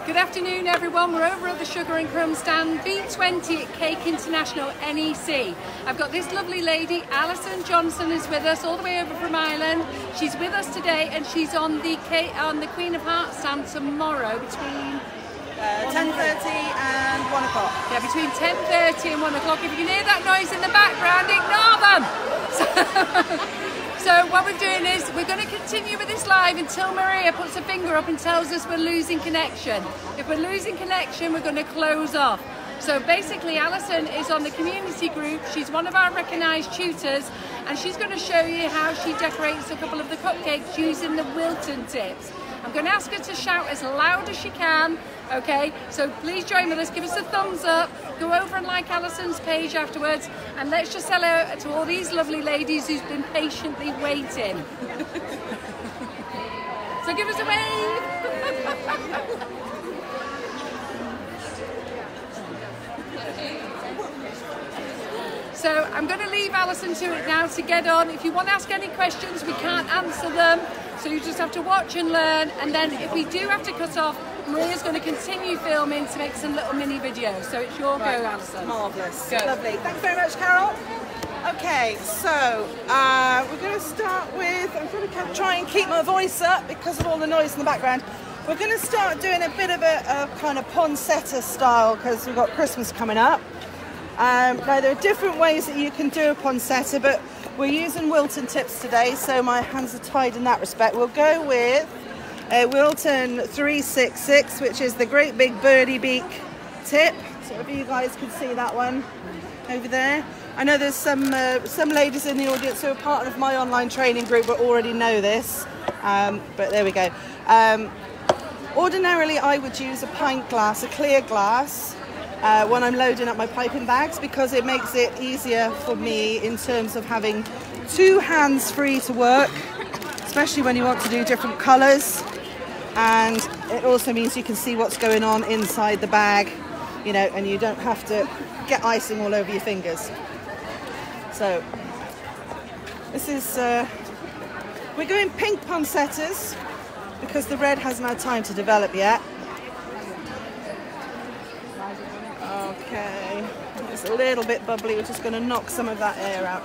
Good afternoon everyone, we're over at the Sugar and Crumbs stand B20 at Cake International NEC. I've got this lovely lady, Allison Johnson, is with us all the way over from Ireland. She's with us today and she's on the Queen of Hearts stand tomorrow between 10:30 and 1 o'clock. Yeah, between 10:30 and 1 o'clock. If you can hear that noise in the background, ignore them! So what we're doing is we're going to continue with this live until Maria puts her finger up and tells us we're losing connection. If we're losing connection, we're going to close off. So basically, Alison is on the community group. She's one of our recognised tutors, and she's going to show you how she decorates a couple of the cupcakes using the Wilton tips. I'm going to ask her to shout as loud as she can, okay? So please join with us, give us a thumbs up, go over and like Alison's page afterwards, and let's just hello to all these lovely ladies who's been patiently waiting. So give us a wave. So I'm going to leave Alison to it now to get on. If you want to ask any questions, we can't answer them. So you just have to watch and learn. And then if we do have to cut off, Maria's going to continue filming to make some little mini videos. So it's your go, Alison. Marvellous. Go. Lovely. Thank you very much, Carol. Okay, so we're going to start with, I'm going to try and keep my voice up because of all the noise in the background. We're going to start doing a bit of a kind of Poinsettia style because we've got Christmas coming up. Now there are different ways that you can do a Poinsettia, but we're using Wilton tips today, so my hands are tied in that respect. We'll go with a Wilton 366, which is the great big birdie beak tip. So if you guys can see that one over there. I know there's some ladies in the audience who are part of my online training group but already know this, but there we go. Ordinarily I would use a pint glass, a clear glass, when I'm loading up my piping bags because it makes it easier for me in terms of having two hands free to work, especially when you want to do different colours, and it also means you can see what's going on inside the bag, you know, and you don't have to get icing all over your fingers. So this is, we're going pink poinsettias because the red hasn't had time to develop yet. Okay, it's a little bit bubbly, we're just going to knock some of that air out.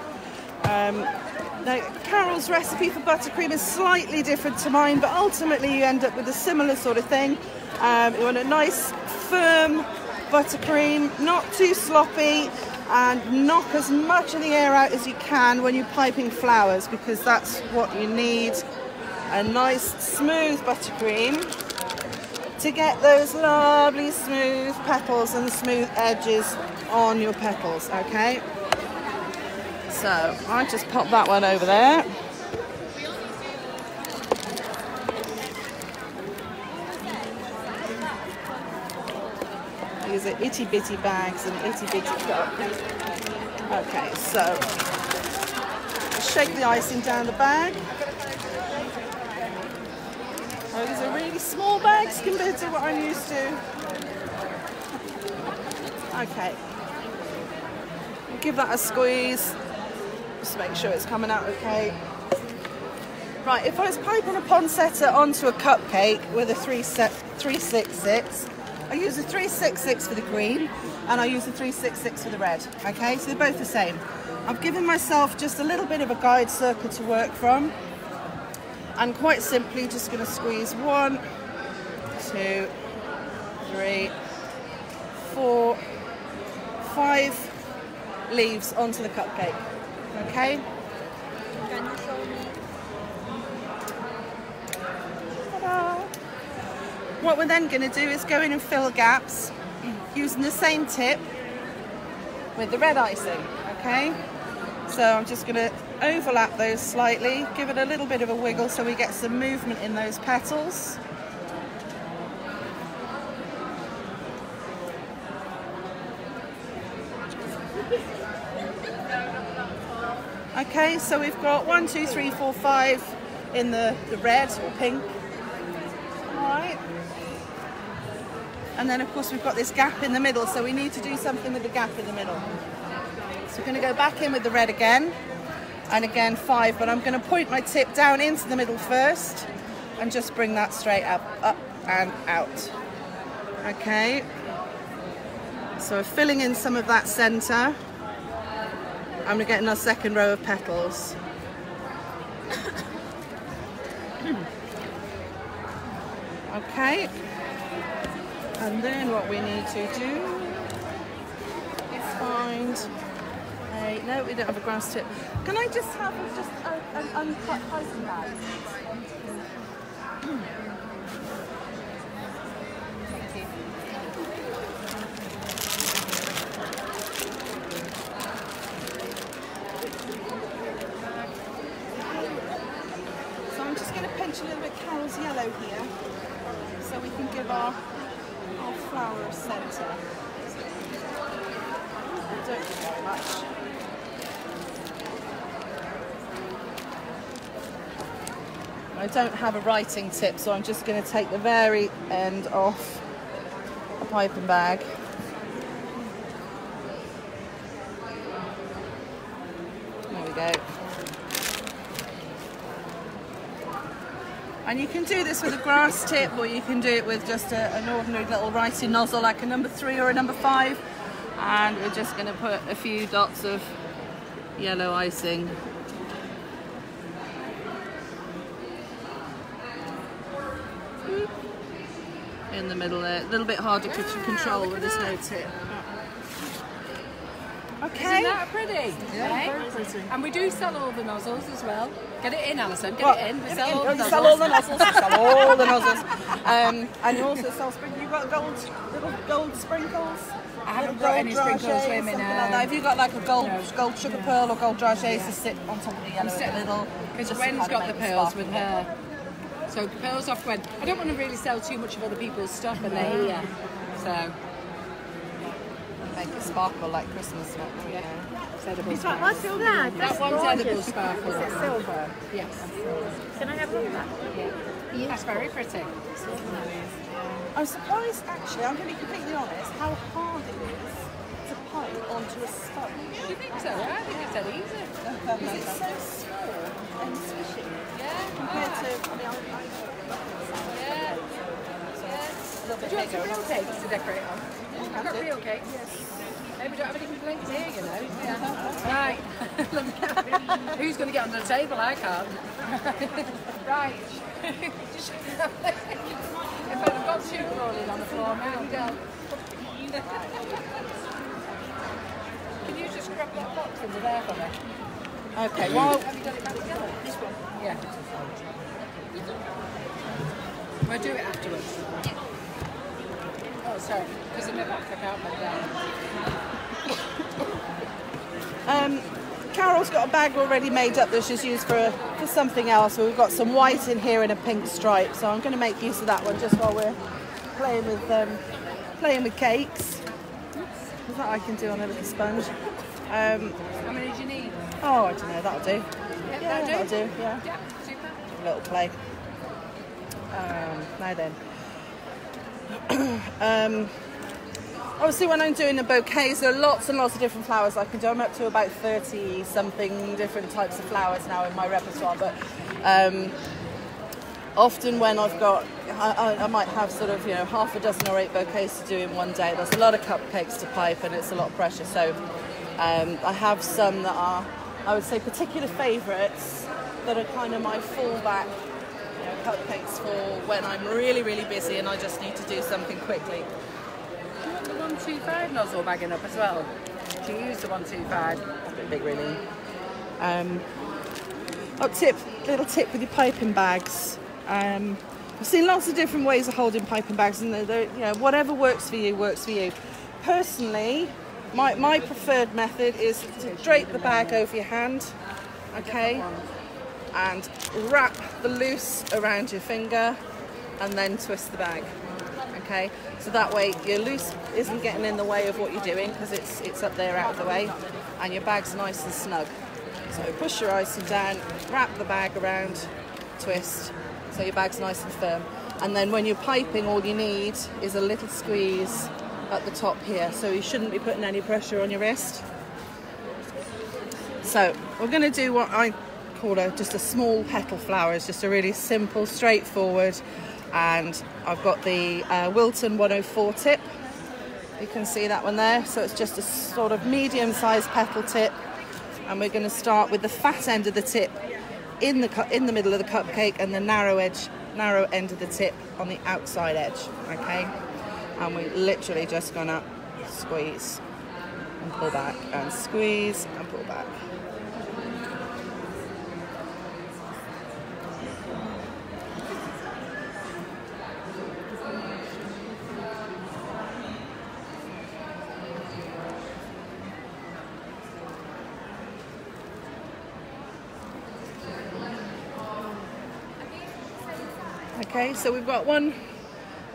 Now, Carol's recipe for buttercream is slightly different to mine, but ultimately you end up with a similar sort of thing. You want a nice, firm buttercream, not too sloppy, and knock as much of the air out as you can when you're piping flowers, because that's what you need. A nice, smooth buttercream to get those lovely smooth petals and smooth edges on your petals, okay? So I just pop that one over there. These are itty bitty bags and itty bitty cups. Okay, so shake the icing down the bag. Oh, these are really small bags compared to what I'm used to. Okay. Give that a squeeze. Just make sure it's coming out okay. Right, if I was piping a poinsettia onto a cupcake with a 366, I use a 366 for the green and I use a 366 for the red. Okay, so they're both the same. I've given myself just a little bit of a guide circle to work from. And quite simply just going to squeeze 1, 2, 3, 4, 5 leaves onto the cupcake. Okay? Can you show me? Ta-da! What we're then going to do is go in and fill gaps using the same tip with the red icing. Okay? So I'm just going to overlap those slightly, give it a little bit of a wiggle so we get some movement in those petals. Okay, so we've got 1, 2, 3, 4, 5 in the red or pink. Alright. And then of course we've got this gap in the middle, so we need to do something with the gap in the middle. So we're going to go back in with the red again. And again 5, but I'm going to point my tip down into the middle first and just bring that straight up and out. Okay. So we're filling in some of that centre. And we're getting our second row of petals. Okay. And then what we need to do is find a, no, we don't have a grass tip. Can I just have an uncut piping bag? Thank you. So I'm just going to pinch a little bit Carol's yellow here, so we can give our flower a centre. Don't do very much. I don't have a writing tip, so I'm just going to take the very end off a piping bag. There we go. And you can do this with a grass tip, or you can do it with just an ordinary little writing nozzle like a number 3 or a number 5. And we're just going to put a few dots of yellow icing. In the middle there. A little bit harder to control with this no tip. Okay. Isn't that pretty? Yeah, very pretty. And we do sell all the nozzles as well. Get it in, Alison. Get it in. We sell all the nozzles. Sell all the nozzles. We sell all the nozzles. And you also sell sprinkles. You've got little gold sprinkles. I haven't got any sprinkles with me now. Like that. Have you got like a gold sugar pearl or gold dragées to sit on top of the yellow? Because Gwen's got the pearls with her. So pearls off Gwen. I don't want to really sell too much of other people's stuff when they're here. So make it sparkle like Christmas. Yeah. What's that? That one's edible sparkle. Is it silver? Yes. Can I have a look at that? Yeah. That's very pretty. I'm surprised, actually, I'm going to be completely honest, how hard it is to pipe onto a sponge. Do you think so? I think it's dead easy. Because it's so small and squishy. Yeah. Compared to, I mean, Yeah. a little bit Do you want bigger. some real cakes to decorate on? I've got real cakes. Yes. Hey, we don't have any complaints here, you know. Yeah. Right. Let me get who's going to get under the table? I can't. Right. In fact, I've got 2 rolling on the floor now. Can you just grab that box into there for me? Okay, well, Have you done it back together? This one? Yeah. We'll do it afterwards. Oh, sorry. Because I'm never click out my down. Carol's got a bag already made up that she's used for something else. So we've got some white in here and a pink stripe. So I'm going to make use of that one just while we're playing with cakes. That I can do on a little sponge. How many do you need? Oh, I don't know. That'll do. Yeah, That'll do. Yeah. Yeah, super. A little play. Now then. Obviously, when I'm doing the bouquets, there are lots and lots of different flowers I can do. I'm up to about 30 something different types of flowers now in my repertoire. But often when I've got, I might have sort of, you know, half a dozen or 8 bouquets to do in one day. There's a lot of cupcakes to pipe, and it's a lot of pressure. So I have some that are, I would say, particular favourites that are kind of my fallback, you know, cupcakes for when I'm really, really busy and I just need to do something quickly. Do you want the 125 nozzle bagging up as well? Do you use the 125? A bit big, really. Little tip with your piping bags. I've seen lots of different ways of holding piping bags, and they're, you know, whatever works for you works for you. Personally, my preferred method is to drape the bag over your hand, okay, and wrap the loose around your finger, and then twist the bag. Okay, so that way your loose isn't getting in the way of what you're doing, because it's up there out of the way, and your bag's nice and snug. So push your icing down, wrap the bag around, twist, so your bag's nice and firm. And then when you're piping, all you need is a little squeeze at the top here, so you shouldn't be putting any pressure on your wrist. So we're going to do what I call just a small petal flower. It's just a really simple, straightforward And I've got the Wilton 104 tip. You can see that one there. So it's just a sort of medium-sized petal tip. And we're going to start with the fat end of the tip in the middle of the cupcake, and the narrow end of the tip on the outside edge. Okay, and we're literally just going to squeeze and pull back, and squeeze and pull back. Okay, so we've got one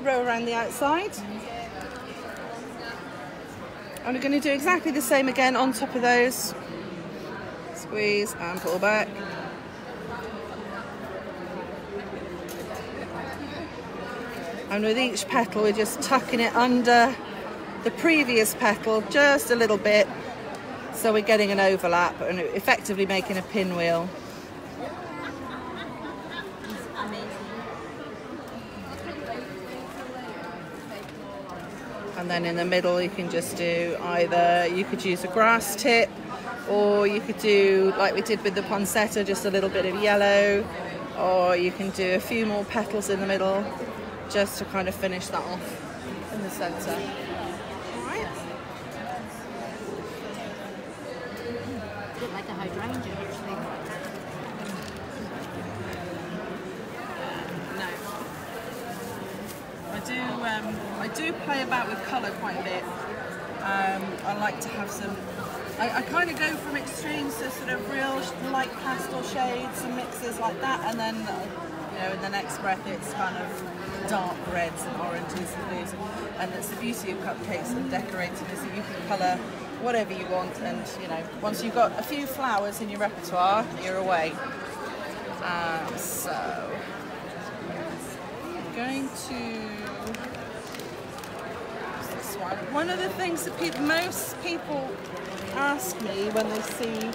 row around the outside. And we're going to do exactly the same again on top of those. Squeeze and pull back. And with each petal, we're just tucking it under the previous petal just a little bit. So we're getting an overlap and effectively making a pinwheel. And then in the middle you can just do either, you could use a grass tip, or you could do like we did with the Poinsettia, just a little bit of yellow, or you can do a few more petals in the middle just to kind of finish that off in the centre. Alright. A bit like a hydrangea actually. I do play about with colour quite a bit. I like to have some, I kind of go from extremes to sort of real light pastel shades and mixes like that, and then you know, in the next breath it's kind of dark reds and oranges and blues. And that's the beauty of cupcakes and decorating, is that you can colour whatever you want, and you know, once you've got a few flowers in your repertoire, you're away. So I'm going to one of the things that most people ask me when they see,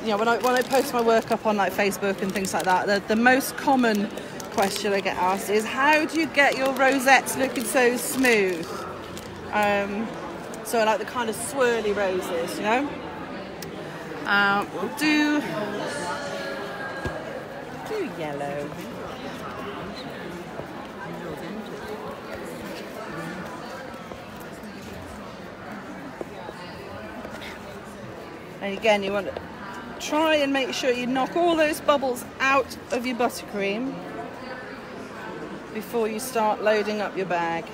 you know, when I post my work up on like Facebook and things like that, the most common question I get asked is, how do you get your rosettes looking so smooth? So I like the kind of swirly roses, you know. We'll do yellow. And again, you want to try and make sure you knock all those bubbles out of your buttercream before you start loading up your bag.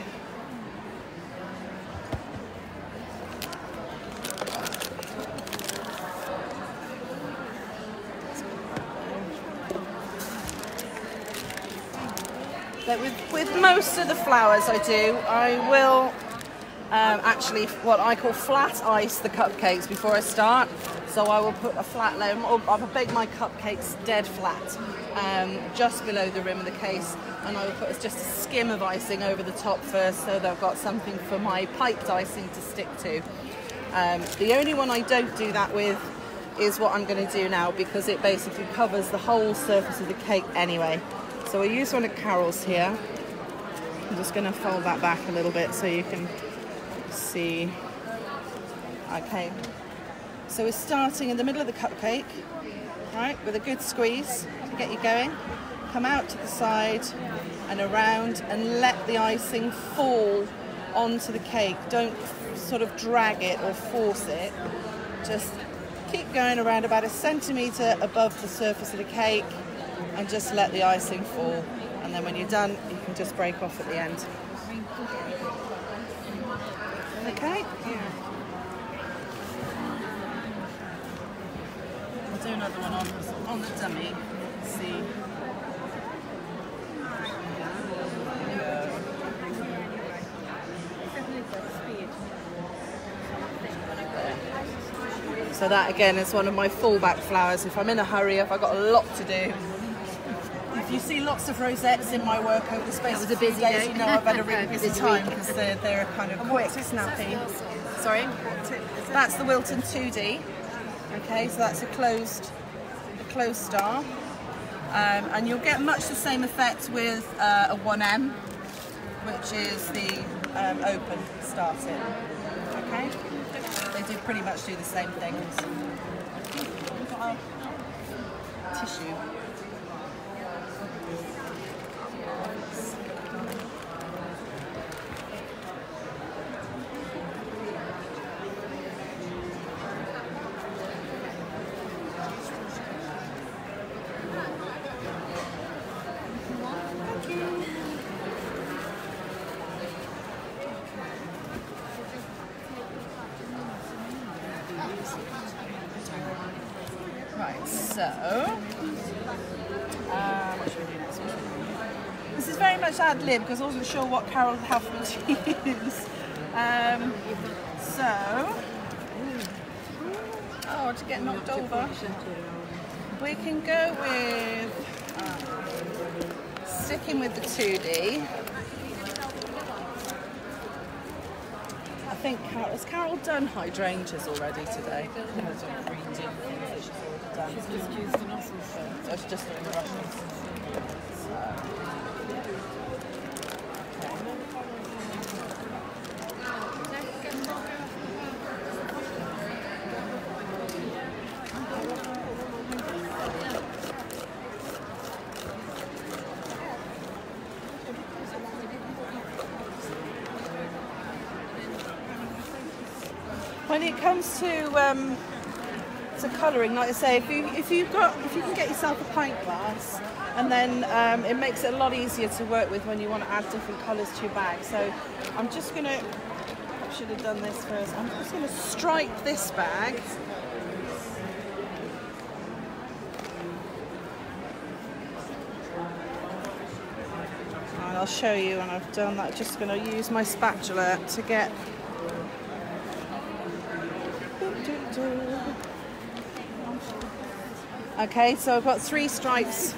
But with most of the flowers I will actually what I call flat ice the cupcakes before I start. So I will put a flat layer, or I'll bake my cupcakes dead flat, just below the rim of the case, and I will put just a skim of icing over the top first, so that I've got something for my piped icing to stick to. The only one I don't do that with is what I'm going to do now, because it basically covers the whole surface of the cake anyway. So I use one of Carol's here. I'm just going to fold that back a little bit so you can see. Okay, so we're starting in the middle of the cupcake, right, with a good squeeze to get you going. Come out to the side and around and let the icing fall onto the cake. Don't sort of drag it or force it. Just keep going around about a centimetre above the surface of the cake and just let the icing fall. And then when you're done, you can just break off at the end. Okay? We'll do another one on the dummy. Let's see. So that again is one of my fallback flowers. If I'm in a hurry, if I've got a lot to do. If you see lots of rosettes in my work over the space of a few days, you know I've had a really busy time, because they're kind of quick, snappy. Sorry? That's the Wilton 2D. Okay, so that's a closed star. And you'll get much the same effect with a 1M, which is the open starting. Okay, they do pretty much do the same things. Tissue. Right, so what should we do next? This is very much ad lib because I wasn't sure what Carol would have me to use. To get knocked over. We can go with sticking with the 2D. I think has Carol done hydrangeas already today? She's just used the nozzles. So it's just doing the brushes. When it comes to colouring, like I say, if you can get yourself a pint glass, and then it makes it a lot easier to work with when you want to add different colours to your bag. So I'm just gonna, I should have done this first. I'm just gonna stripe this bag. And I'll show you when I've done that. Just gonna use my spatula to get. Okay, so I've got 3 stripes.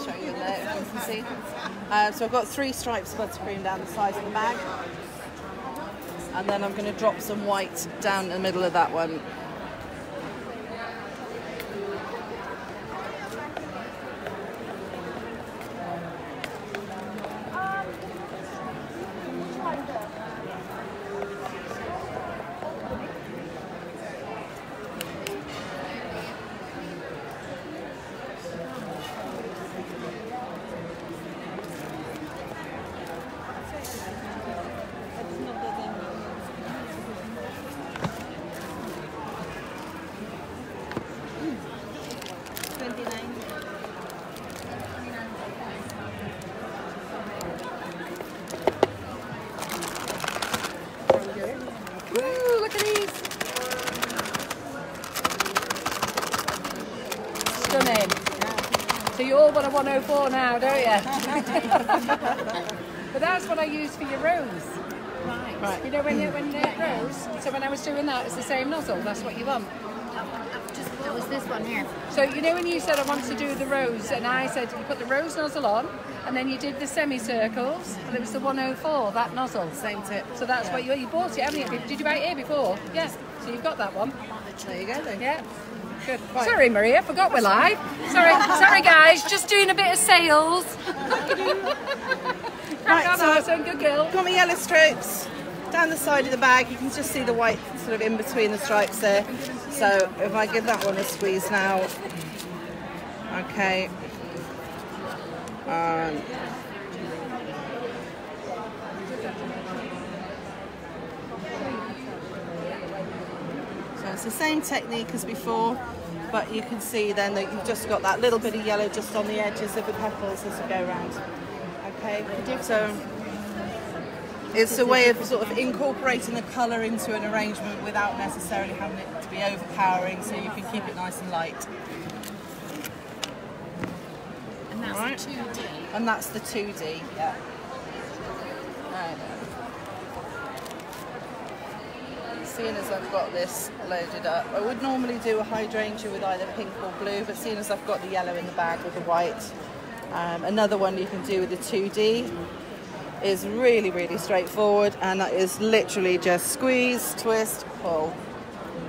Show you there, if you can see. So I've got 3 stripes of buttercream down the sides of the bag, and then I'm going to drop some white down the middle of that one. So you all want a 104 now, don't you? But that's what I use for your rose. Right. You know when it rose? So when I was doing that, it's the same nozzle. That's what you want. That was this one here. So you know when you said I want to do the rose, and I said you put the rose nozzle on, and then you did the semicircles, and it was the 104, that nozzle. Same tip. So that's what you bought it, haven't you? Did you buy it here before? Yes. So you've got that one. There you go then. Yeah. Good. Right. Sorry, Maria, forgot we're live. Sorry, guys, just doing a bit of sales. Right, so Allison, good girl. Got my yellow stripes down the side of the bag. You can just see the white sort of in between the stripes there. So if I give that one a squeeze now, okay. So it's the same technique as before, but you can see then that you've just got that little bit of yellow just on the edges of the petals as you go around. Okay, so it's a way of sort of incorporating the colour into an arrangement without necessarily having it to be overpowering, so you can keep it nice and light. And that's right. the 2D. And that's the 2D, yeah. Right. Seeing as I've got this loaded up, I would normally do a hydrangea with either pink or blue, but seeing as I've got the yellow in the bag with the white, another one you can do with the 2D is really, really straightforward, and that is literally just squeeze, twist, pull.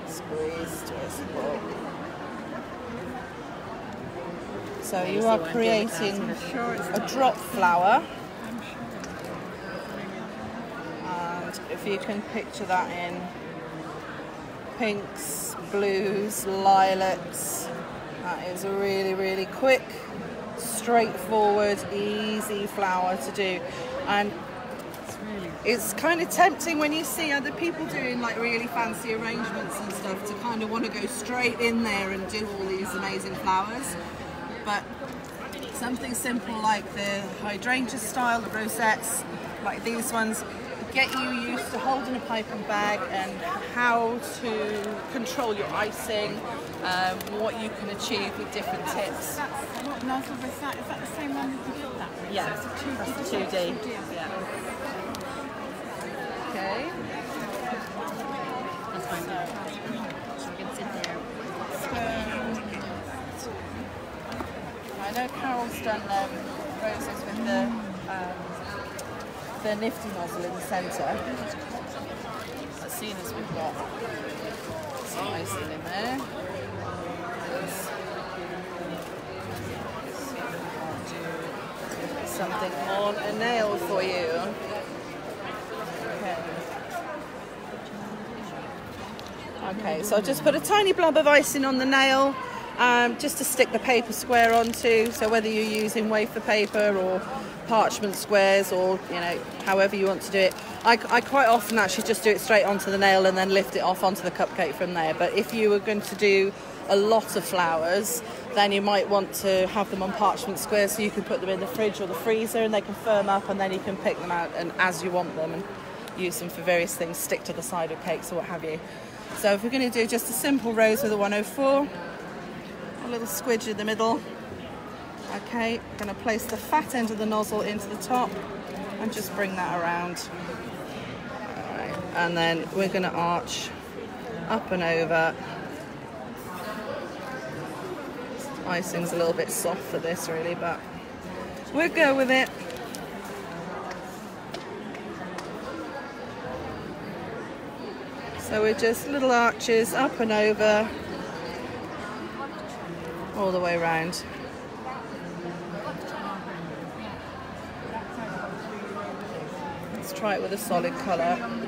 Squeeze, twist, pull. So So you are creating a drop flower. And if you can picture that in pinks, blues, lilacs, that is a really, really quick, straightforward, easy flower to do. And it's kind of tempting when you see other people doing like really fancy arrangements and stuff to kind of want to go straight in there and do all these amazing flowers. But something simple like the hydrangea style, the rosettes, like these ones, get you used to holding a piping bag and how to control your icing, what you can achieve with different tips. What nozzle is that? Is that the same one that you did that with? Yeah, So it's a that's the 2D. Yeah. Okay. That's fine. So we can sit there. I know Carol's done roses with the nifty nozzle in the centre. As soon as we've got some icing in there, let's do something on a nail for you. Okay, so I'll just put a tiny blob of icing on the nail, just to stick the paper square onto. So whether you're using wafer paper or parchment squares, or however you want to do it, I quite often actually just do it straight onto the nail and then lift it off onto the cupcake from there. But if you were going to do a lot of flowers, then you might want to have them on parchment squares, so you can put them in the fridge or the freezer and they can firm up, and then you can pick them out and as you want them and use them for various things, stick to the side of cakes or what have you. So if we're going to do just a simple rose with a 104, a little squidge in the middle. Okay, going to place the fat end of the nozzle into the top and just bring that around. All right, and then we're going to arch up and over. Icing's a little bit soft for this really, but we'll go with it. So we're just little arches up and over, all the way around. Let's try it with a solid colour. I'm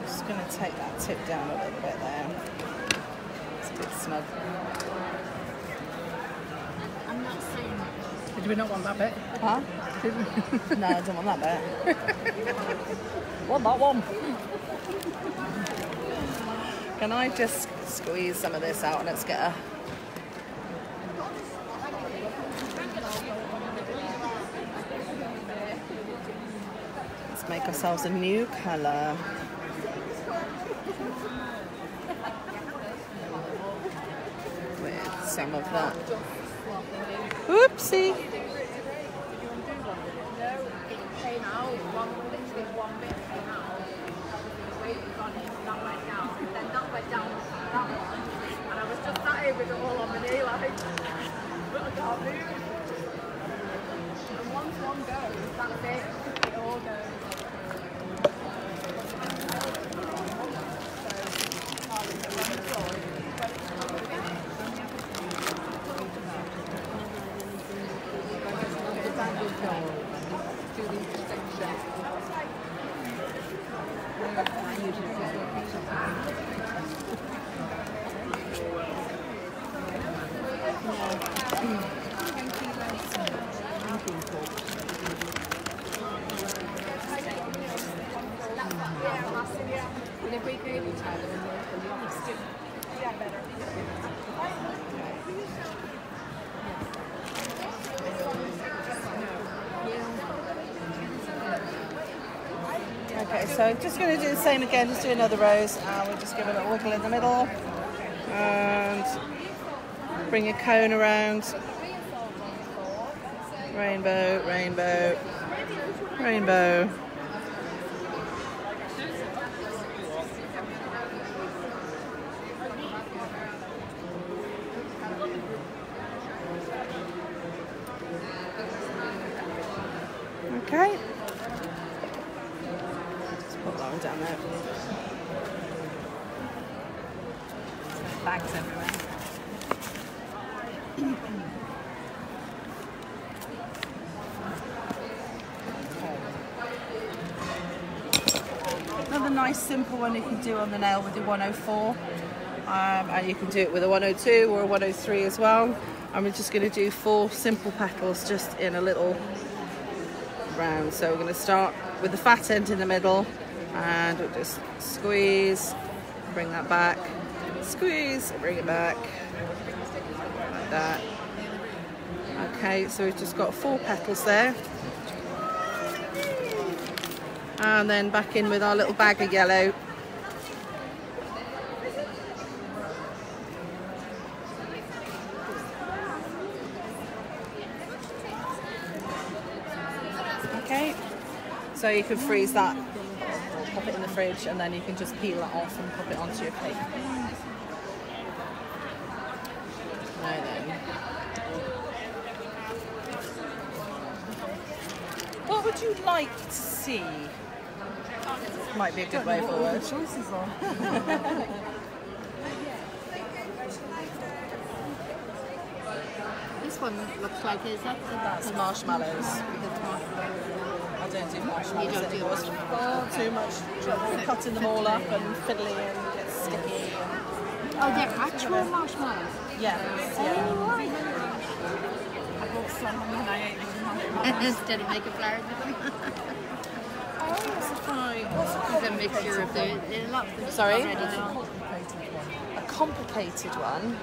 just going to take that tip down a little bit there. Bit snug. I'm not saying that. Did we not want that bit? Huh? No, I don't want that bit. Want that one. Can I just squeeze some of this out and let's get a... Let's make ourselves a new colour. Some of that. Oopsie. Okay, so just going to do the same again, just do another rose, and we'll just give it a wiggle in the middle, and bring a cone around, rainbow, rainbow, rainbow. one down there. Bags everywhere. Another nice simple one you can do on the nail with your 104, and you can do it with a 102 or a 103 as well. And we're just going to do 4 simple petals just in a little round. So we're going to start with the fat end in the middle, and we'll just squeeze, bring that back, squeeze, bring it back, like that. Okay, so we've just got 4 petals there. And then back in with our little bag of yellow. Okay, so you can freeze that, or pop it in the fridge, and then you can just peel that off and pop it onto your cake. Now then, what would you like to see? Might be a good way forward. Choices on. This one looks like, is that the... That's marshmallows. I don't do marshmallows. You don't do anymore. marshmallows. Too much trouble cutting them all up and fiddling and get sticky. Oh, they're actual marshmallows? Yeah. I bought some and I ate them. Instead of making flowers with them? It's a mixture of the... Sorry? Already done. A complicated one.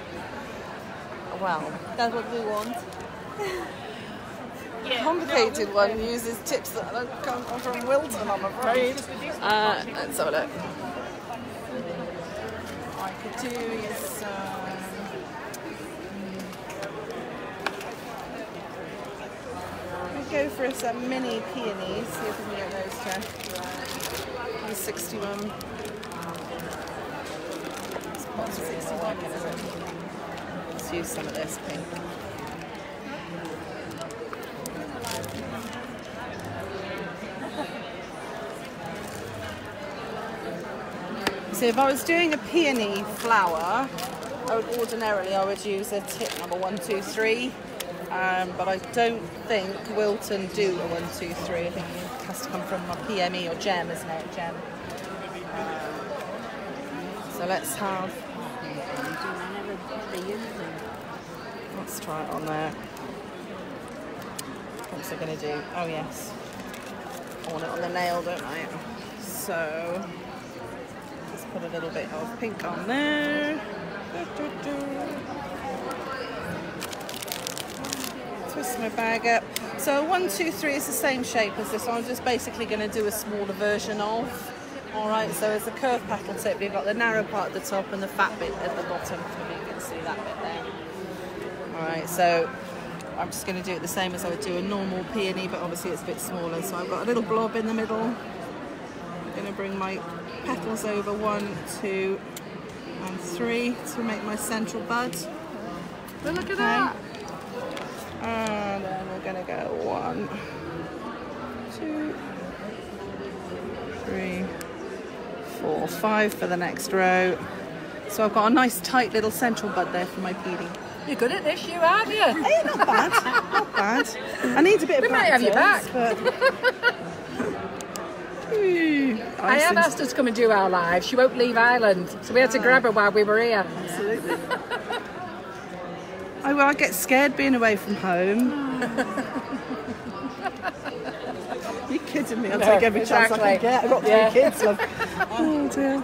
Well, that's what we want. Yeah. Complicated one uses tips that don't come from Wilton, I'm afraid. Let's have a look. What I could do is go for some mini peonies. See if we can get those to 61. This pot's really not working, is it? Let's use some of this pink. So if I was doing a peony flower, ordinarily I would use a tip number 1, 2, 3, but I don't think Wilton do a 1, 2, 3. I think it has to come from a PME or gem, isn't it? Gem. So let's have. Let's try it on there. What's it going to do? Oh yes, I want it on the nail, don't I? So. Put a little bit of pink on there. Twist my bag up. So 1, 2, 3 is the same shape as this one. I'm just basically going to do a smaller version of. Alright, so as a curved petal tip, you've got the narrow part at the top and the fat bit at the bottom. You can see that bit there. Alright, so I'm just going to do it the same as I would do a normal peony, but obviously it's a bit smaller. So I've got a little blob in the middle. I'm going to bring my petals over 1, 2 and 3 to make my central bud. But look at that! And then we're going to go 1, 2, 3, 4, 5 for the next row. So I've got a nice tight little central bud there for my peony. You're good at this, you aren't you? Hey, not bad, not bad. I need a bit of We might have you back. I have asked her to come and do our live. She won't leave Ireland, so we had to grab her while we were here. Absolutely. I get scared being away from home. You're kidding me? I'll take every chance I can get. I've got 3 kids, love. Oh dear.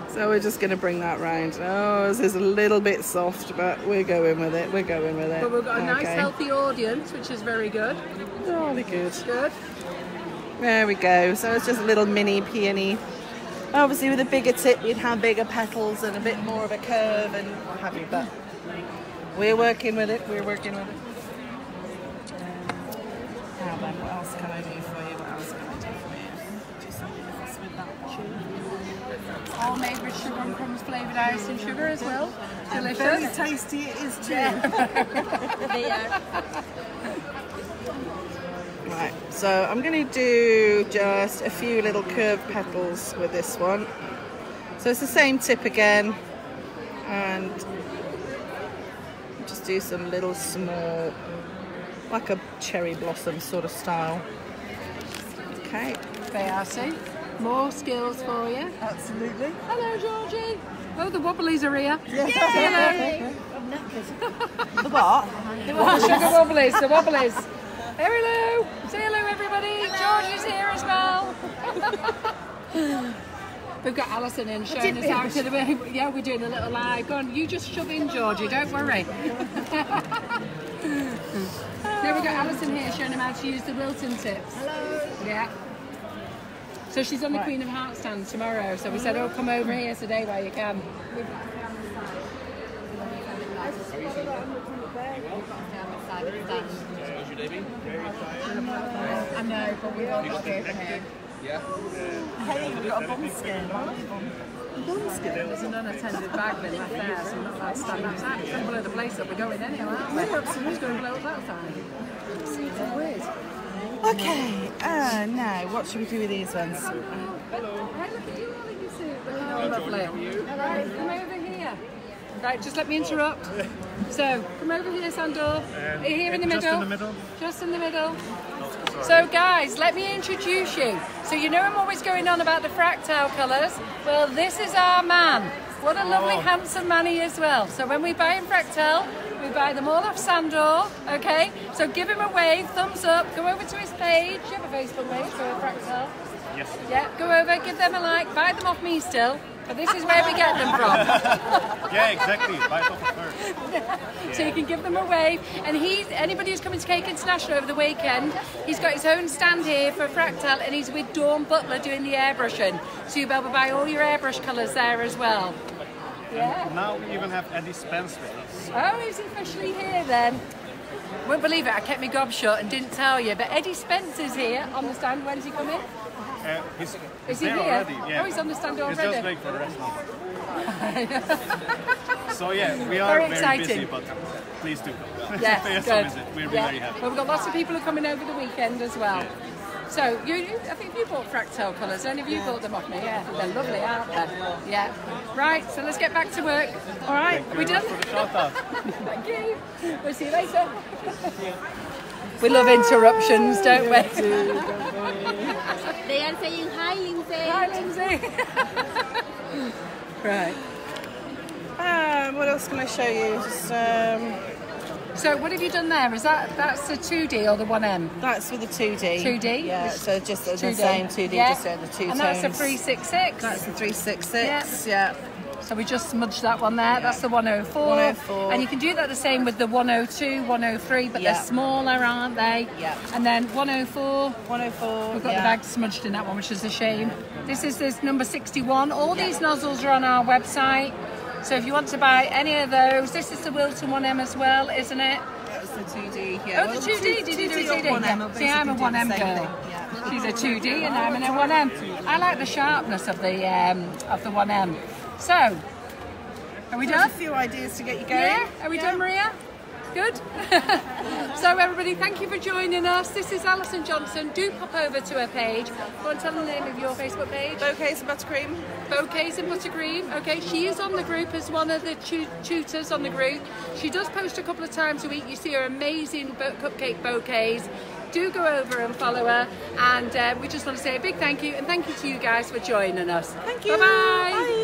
So we're just going to bring that round. Oh, this is a little bit soft, but we're going with it. We're going with it. But we've got a nice, healthy audience, which is very good. Jolly good. Good. There we go. So it's just a little mini peony. Obviously with a bigger tip you'd have bigger petals and a bit more of a curve and what have you, but we're working with it, we're working with it. Now then, what else can I do for you? What else can I do for you? Do something else with that too. All made with sugar and Crumbs flavoured icing sugar as well. Delicious. Very tasty it is too. They are. Right, so I'm going to do just a few little curved petals with this one. So it's the same tip again, and just do some little small, like a cherry blossom sort of style. Okay. Darcy, more skills for you. Absolutely. Hello, Georgie. Oh, the wobblies are here. Yeah. Hello. The what? Sugar wobblies, the wobblies. Hello. Say hello, everybody. Georgie's here as well. We've got Alison in showing us how to do. Yeah, we're doing a little live. Go on, you just shove in, Georgie. Don't worry. Now we've got Alison here showing him how to use the Wilton tips. Hello. Yeah. So she's on the Queen of Hearts stand tomorrow. So we said, oh, come over here today while you can. I know, but we've all got to go for him. Yeah. Hey, we've got a bum skin. There's an unattended bag bin left there, so we're not allowed to stand outside. It's going to blow the place up. We're going anyway, aren't we? Who's going to blow up outside? It's weird. Okay, now what should we do with these ones? Hello. Hey, look at you all in your suit. Oh, lovely. Hello. Come over here. Right, just let me interrupt. So, come over here, Sandor. Here in the middle. Just in the middle? Just in the middle. So guys, let me introduce you. So you know I'm always going on about the fractal colours. Well, this is our man. What a lovely, handsome man he is as well. So when we buy him fractal, we buy them all off Sandor, okay? So give him a wave, thumbs up, go over to his page. You have a Facebook page for fractal? Yes. Yeah, go over, give them a like, buy them off me still. But this is where we get them from. Yeah, exactly. Buy it off of her. Yeah. So you can give them a wave. And anybody who's coming to Cake International over the weekend, he's got his own stand here for fractal, and he's with Dawn Butler doing the airbrushing. So you'll be able to buy all your airbrush colours there as well. Yeah. And now we even have Eddie Spence with us. Oh, he's officially here then. Won't believe it, I kept my gob shut and didn't tell you, but Eddie Spence is here on the stand. When's he coming? He's he there here? already. Yeah. Oh, he's on the stand already. He's just waiting for the rest of us. So yeah, we are very busy, but please do come. Yeah, pay us good. a visit. We'll be very happy. Well, we've got lots of people who are coming over the weekend as well. Yeah. So, I think you bought fractal colours. Any of you bought them off me? Yeah, they're lovely, aren't they? Yeah. Right, so let's get back to work. All right, are we done? For the shout out. Thank you. We'll see you later. We love interruptions, don't we? They are saying hi, Lindsay. Hi, Lindsay. Right. What else can I show you? Just, so what have you done there? That's the 2D or the 1M? that's with the 2D. 2D? Yeah, so just the 2D. same 2D, Yeah. just the two and tones. that's the 366? That's the 366, yeah. So we just smudged that one there. Yeah. That's the 104. 104. And you can do that the same with the 102, 103, but Yeah. they're smaller, aren't they? Yeah. And then 104. 104. We've got the bag smudged in that one, which is a shame. This is number 61. All these nozzles are on our website. So if you want to buy any of those, this is the Wilton 1M as well, isn't it? That's the 2D, yeah. Oh, the 2D. Did you do a 2D? 1M, See, I'm a 1M girl. Yeah. She's a 2D and I'm in a 1M. I like the sharpness of the 1M. So, are we done? A few ideas to get you going. Yeah? Are we done, Maria? Good? So everybody, thank you for joining us. This is Allison Johnson. Do pop over to her page. Go and tell them the name of your Facebook page. Bouquets and buttercream. Bouquets and Buttercream. Okay, she is on the group as one of the tutors on the group. She does post a couple of times a week. You see her amazing cupcake bouquets. Do go over and follow her. And we just want to say a big thank you. And thank you to you guys for joining us. Thank you. Bye-bye. Bye.